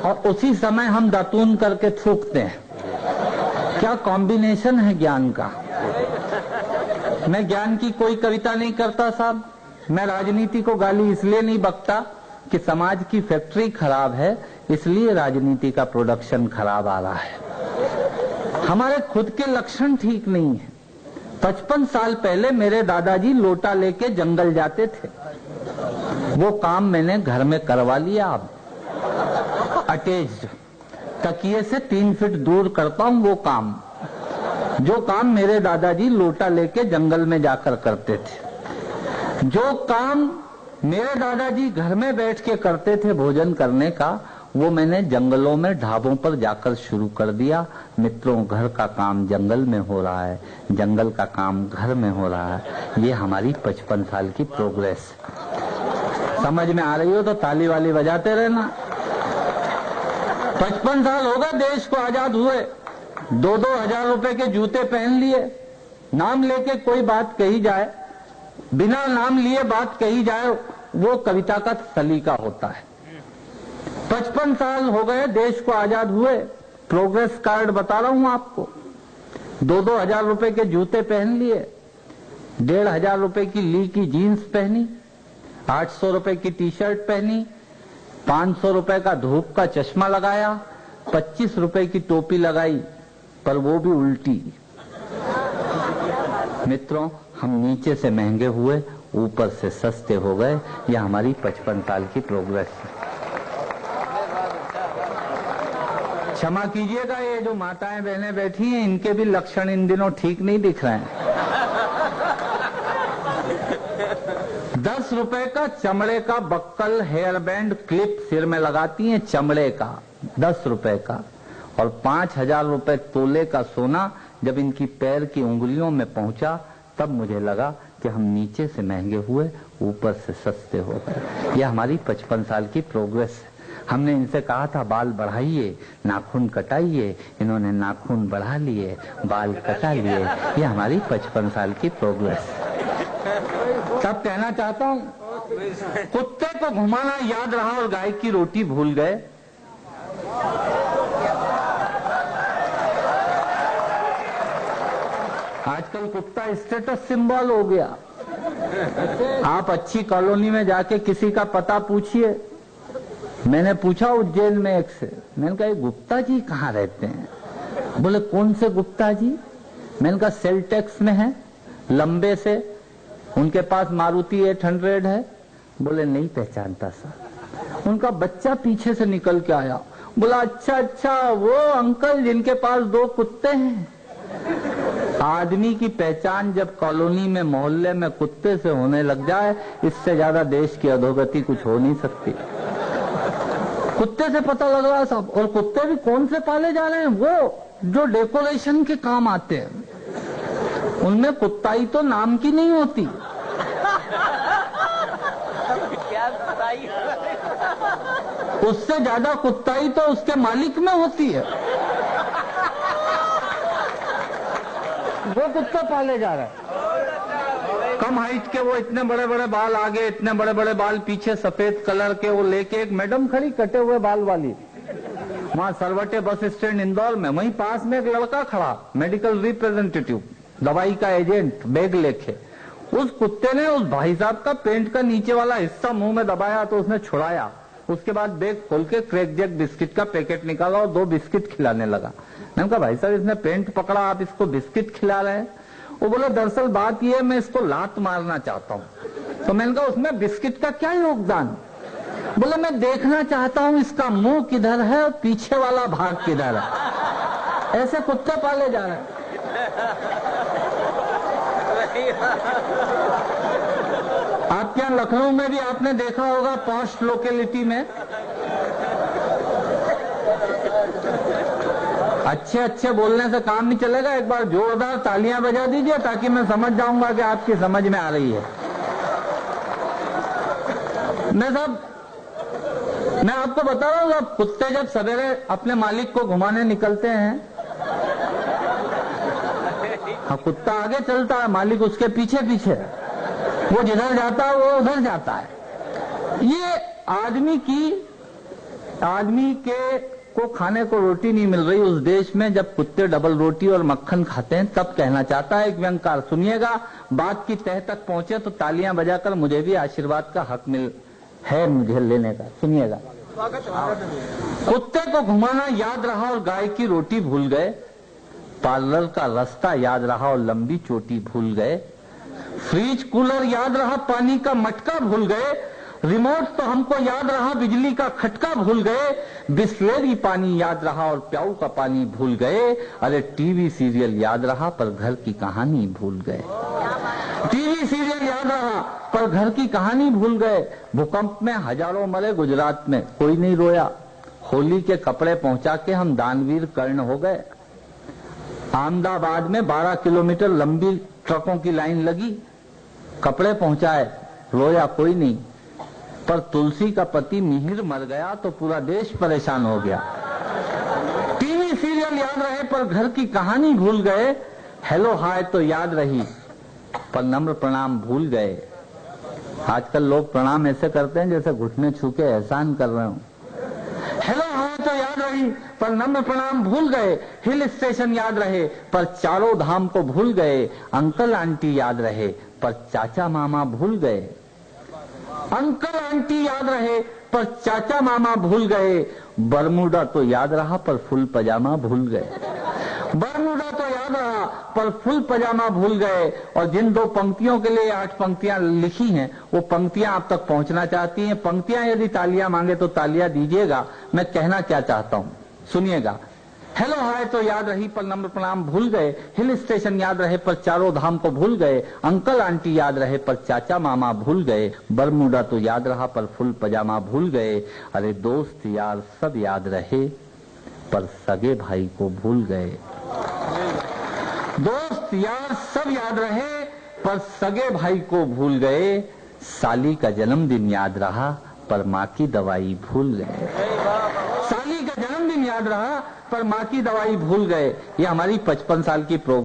और उसी समय हम दातून करके थूकते हैं। क्या कॉम्बिनेशन है ज्ञान का। मैं ज्ञान की कोई कविता नहीं करता साहब। मैं राजनीति को गाली इसलिए नहीं बकता कि समाज की फैक्ट्री खराब है, इसलिए राजनीति का प्रोडक्शन खराब आ रहा है। हमारे खुद के लक्षण ठीक नहीं है। 55 साल पहले मेरे दादाजी लोटा लेके जंगल जाते थे। वो काम मैंने घर में करवा लिया। अब अटैच्ड तकिए से 3 फीट दूर करता हूं वो काम, जो काम मेरे दादाजी लोटा लेके जंगल में जाकर करते थे। जो काम मेरे दादाजी घर में बैठ के करते थे भोजन करने का, वो मैंने जंगलों में ढाबों पर जाकर शुरू कर दिया। मित्रों, घर का काम जंगल में हो रहा है, जंगल का काम घर में हो रहा है। ये हमारी 55 साल की प्रोग्रेस। समझ में आ रही हो तो ताली वाली बजाते रहना। 55 साल हो गए देश को आजाद हुए। 2-2 हजार रुपए के जूते पहन लिए। नाम लेके कोई बात कही जाए, बिना नाम लिए बात कही जाए, वो कविता का सलीका होता है। 55 साल हो गए देश को आजाद हुए। प्रोग्रेस कार्ड बता रहा हूं आपको। 2-2 हजार रुपए के जूते पहन लिए, 1,500 हजार रुपए की ली की जीन्स पहनी, 800 रुपए की टी शर्ट पहनी, 500 रुपए का धूप का चश्मा लगाया, 25 रुपए की टोपी लगाई, पर वो भी उल्टी। मित्रों, हम नीचे से महंगे हुए, ऊपर से सस्ते हो गए। यह हमारी 55 साल की प्रोग्रेस है। क्षमा कीजिएगा, ये जो माताएं बहनें बैठी हैं, इनके भी लक्षण इन दिनों ठीक नहीं दिख रहे हैं। 10 रुपए का चमड़े का बक्कल, हेयर बैंड, क्लिप सिर में लगाती हैं, चमड़े का 10 रुपए का। और 5,000 रुपए तोले का सोना जब इनकी पैर की उंगलियों में पहुंचा, तब मुझे लगा कि हम नीचे से महंगे हुए, ऊपर से सस्ते हो गए। यह हमारी 55 साल की प्रोग्रेस है। हमने इनसे कहा था बाल बढ़ाइए, नाखून कटाइए, इन्होंने नाखून बढ़ा लिए, बाल कटा लिए। यह हमारी 55 साल की प्रोग्रेस है। तब कहना चाहता हूं, कुत्ते को घुमाना याद रहा और गाय की रोटी भूल गए। आजकल कुत्ता स्टेटस सिंबल हो गया। आप अच्छी कॉलोनी में जाके किसी का पता पूछिए। मैंने पूछा उज्जैन में एक से, मैंने कहा गुप्ता जी कहाँ रहते हैं? बोले कौन से गुप्ता जी? मैंने कहा सेल टैक्स में है, लंबे से, उनके पास मारुति 800 है। बोले नहीं पहचानता सर। उनका बच्चा पीछे से निकल के आया, बोला अच्छा अच्छा, वो अंकल जिनके पास 2 कुत्ते हैं। आदमी की पहचान जब कॉलोनी में, मोहल्ले में कुत्ते से होने लग जाए, इससे ज्यादा देश की अधोगति कुछ हो नहीं सकती। कुत्ते से पता लग रहा है साहब। और कुत्ते भी कौन से पाले जा रहे हैं? वो जो डेकोरेशन के काम आते हैं, उनमें कुत्ताई तो नाम की नहीं होती। उससे ज्यादा कुत्ताई तो उसके मालिक में होती है। वो कुत्ता पाले जा रहा है। कम हाइट के वो इतने बड़े बड़े बाल आगे, इतने बड़े बड़े बाल पीछे, सफेद कलर के, वो लेके एक मैडम खड़ी कटे हुए बाल वाली, वहां सरवटे बस स्टैंड इंदौर में। वहीं पास में एक लड़का खड़ा, मेडिकल रिप्रेजेंटेटिव, दवाई का एजेंट, बैग लेके। उस कुत्ते ने उस भाई साहब का पेंट का नीचे वाला हिस्सा मुंह में दबाया तो उसने छुड़ाया। उसके बाद बैग खोल के क्रैक जैक बिस्किट का पैकेट निकाला और 2 बिस्किट खिलाने लगा। मैंने कहा भाई साहब इसने पेंट पकड़ा, आप इसको बिस्किट खिला रहे हैं? वो बोला दरअसल बात ये है, मैं इसको लात मारना चाहता हूँ। तो मैंने कहा उसमें बिस्किट का क्या योगदान? बोले मैं देखना चाहता हूँ इसका मुंह किधर है और पीछे वाला भाग किधर है। ऐसे कुत्ते पाले जा रहे हैं। आपके यहाँ लखनऊ में भी आपने देखा होगा, पॉश लोकेलिटी में अच्छे अच्छे बोलने से काम नहीं चलेगा। एक बार जोरदार तालियां बजा दीजिए ताकि मैं समझ जाऊंगा कि आपकी समझ में आ रही है। मैं आपको बता रहा हूँ, जब कुत्ते जब सवेरे अपने मालिक को घुमाने निकलते हैं, हाँ कुत्ता आगे चलता है, मालिक उसके पीछे पीछे, वो जिधर जाता है वो उधर जाता है। ये आदमी की आदमी को खाने को रोटी नहीं मिल रही उस देश में जब कुत्ते डबल रोटी और मक्खन खाते हैं, तब कहना चाहता है एक व्यंगकार। सुनिएगा, बात की तह तक पहुंचे तो तालियां बजाकर मुझे भी आशीर्वाद का हक है मुझे लेने का। सुनिएगा, कुत्ते को घुमाना याद रहा और गाय की रोटी भूल गए, पार्लर का रास्ता याद रहा और लंबी चोटी भूल गए, फ्रिज कूलर याद रहा पानी का मटका भूल गए, रिमोट तो हमको याद रहा बिजली का खटका भूल गए, बिस्लेरी पानी याद रहा और प्याऊ का पानी भूल गए। अरे टीवी सीरियल याद रहा पर घर की कहानी भूल गए। टीवी सीरियल याद रहा पर घर की कहानी भूल गए। भूकंप में हजारों मरे गुजरात में, कोई नहीं रोया। होली के कपड़े पहुंचा के हम दानवीर कर्ण हो गए। अहमदाबाद में 12 किलोमीटर लंबी ट्रकों की लाइन लगी, कपड़े पहुंचाए, रोया कोई नहीं। पर तुलसी का पति मिहिर मर गया तो पूरा देश परेशान हो गया। टीवी सीरियल याद रहे पर घर की कहानी भूल गए। हेलो हाय तो याद रही पर नम्र प्रणाम भूल गए। आजकल लोग प्रणाम ऐसे करते हैं जैसे घुटने छू के एहसान कर रहे हो। हेलो हाय तो याद रही पर नम्र प्रणाम भूल गए। हिल स्टेशन याद रहे पर चारों धाम को भूल गए। अंकल आंटी याद रहे पर चाचा मामा भूल गए। अंकल आंटी याद रहे पर चाचा मामा भूल गए। बरमूडा तो याद रहा पर फुल पजामा भूल गए। बरमूडा तो याद रहा पर फुल पजामा भूल गए। और जिन 2 पंक्तियों के लिए 8 पंक्तियां लिखी हैं, वो पंक्तियां आप तक पहुंचना चाहती हैं। पंक्तियां यदि तालियां मांगे तो तालियां दीजिएगा। मैं कहना क्या चाहता हूं, सुनिएगा। हेलो हाय तो याद रही पर नम्र प्रणाम भूल गए। हिल स्टेशन याद रहे पर चारों धाम को भूल गए। अंकल आंटी याद रहे पर चाचा मामा भूल गए। बरमूडा तो याद रहा पर फुल पजामा भूल गए। अरे दोस्त यार सब याद रहे पर सगे भाई को भूल गए। दोस्त यार सब याद रहे पर सगे भाई को भूल गए। साली का जन्मदिन याद रहा पर माँ की दवाई भूल गए। साली का जन्मदिन याद रहा पर माँ की दवाई भूल गए। ये हमारी 55 साल की प्रोग्राम